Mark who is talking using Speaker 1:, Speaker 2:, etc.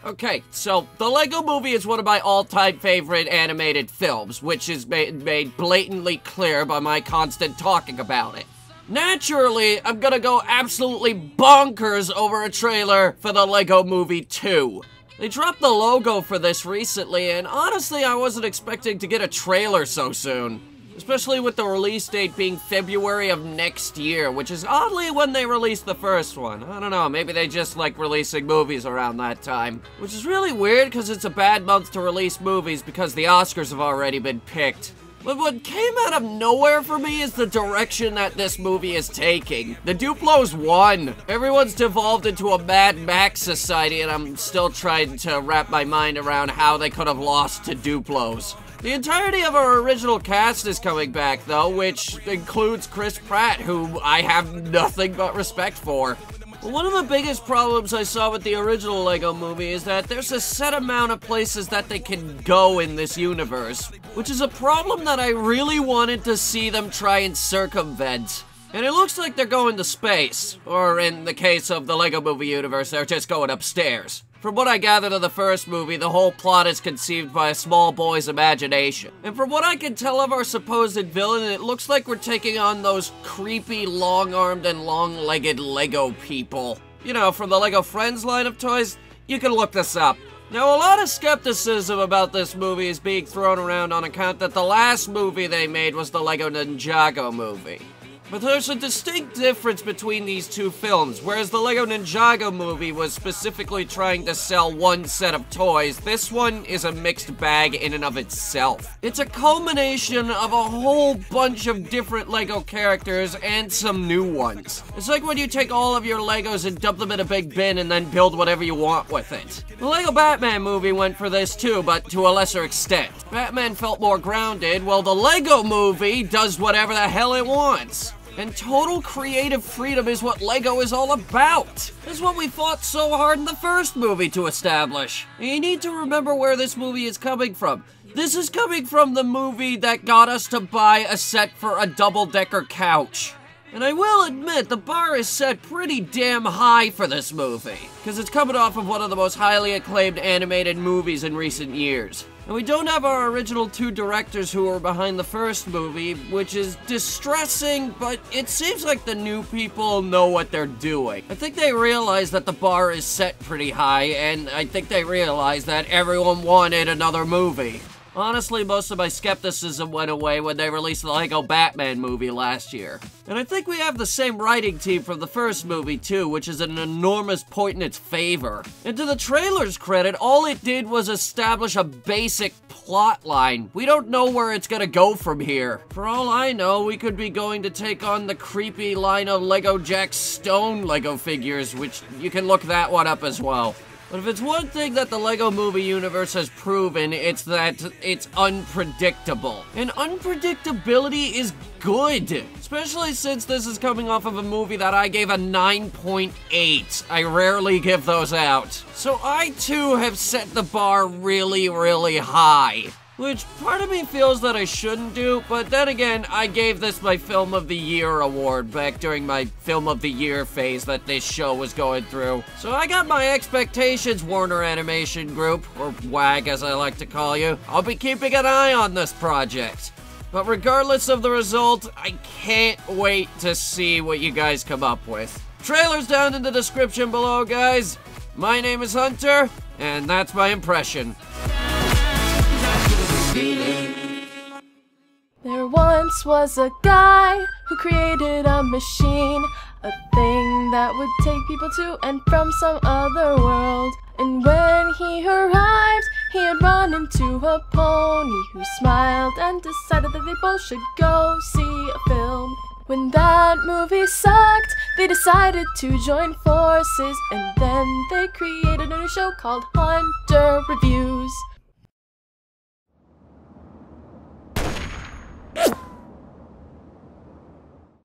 Speaker 1: Okay, so the Lego Movie is one of my all-time favorite animated films, which is made blatantly clear by my constant talking about it. Naturally, I'm gonna go absolutely bonkers over a trailer for the Lego Movie 2. They dropped the logo for this recently, and honestly, I wasn't expecting to get a trailer so soon. Especially with the release date being February of next year, which is oddly when they released the first one. I don't know, maybe they just like releasing movies around that time. Which is really weird because it's a bad month to release movies because the Oscars have already been picked. But what came out of nowhere for me is the direction that this movie is taking. The Duplos won. Everyone's devolved into a Mad Max society, and I'm still trying to wrap my mind around how they could have lost to Duplos. The entirety of our original cast is coming back, though, which includes Chris Pratt, who I have nothing but respect for. One of the biggest problems I saw with the original Lego Movie is that there's a set amount of places that they can go in this universe, which is a problem that I really wanted to see them try and circumvent. And it looks like they're going to space, or in the case of the Lego Movie universe, they're just going upstairs. From what I gathered of the first movie, the whole plot is conceived by a small boy's imagination. And from what I can tell of our supposed villain, it looks like we're taking on those creepy, long-armed and long-legged Lego people. You know, from the Lego Friends line of toys, you can look this up. Now, a lot of skepticism about this movie is being thrown around on account that the last movie they made was the Lego Ninjago movie. But there's a distinct difference between these two films. Whereas the Lego Ninjago movie was specifically trying to sell one set of toys, this one is a mixed bag in and of itself. It's a culmination of a whole bunch of different Lego characters and some new ones. It's like when you take all of your Legos and dump them in a big bin and then build whatever you want with it. The Lego Batman movie went for this too, but to a lesser extent. Batman felt more grounded, while the Lego movie does whatever the hell it wants. And total creative freedom is what Lego is all about. This is what we fought so hard in the first movie to establish. And you need to remember where this movie is coming from. This is coming from the movie that got us to buy a set for a double-decker couch. And I will admit, the bar is set pretty damn high for this movie, because it's coming off of one of the most highly acclaimed animated movies in recent years. And we don't have our original two directors who were behind the first movie, which is distressing, but it seems like the new people know what they're doing. I think they realize that the bar is set pretty high, and I think they realize that everyone wanted another movie. Honestly, most of my skepticism went away when they released the Lego Batman movie last year. And I think we have the same writing team from the first movie too, which is an enormous point in its favor. And to the trailer's credit, all it did was establish a basic plot line. We don't know where it's gonna go from here. For all I know, we could be going to take on the creepy line of Lego Jack Stone Lego figures, which you can look that one up as well. But if it's one thing that the Lego Movie universe has proven, it's that it's unpredictable. And unpredictability is good, especially since this is coming off of a movie that I gave a 9.8. I rarely give those out. So I too have set the bar really, really high. Which part of me feels that I shouldn't do, but then again, I gave this my Film of the Year award back during my Film of the Year phase that this show was going through. So I got my expectations, Warner Animation Group, or WAG as I like to call you. I'll be keeping an eye on this project. But regardless of the result, I can't wait to see what you guys come up with. Trailer's down in the description below, guys. My name is Hunter, and that's my impression.
Speaker 2: There once was a guy who created a machine, a thing that would take people to and from some other world. And when he arrived, he had run into a pony who smiled and decided that they both should go see a film. When that movie sucked, they decided to join forces, and then they created a new show called Hunter Reviews.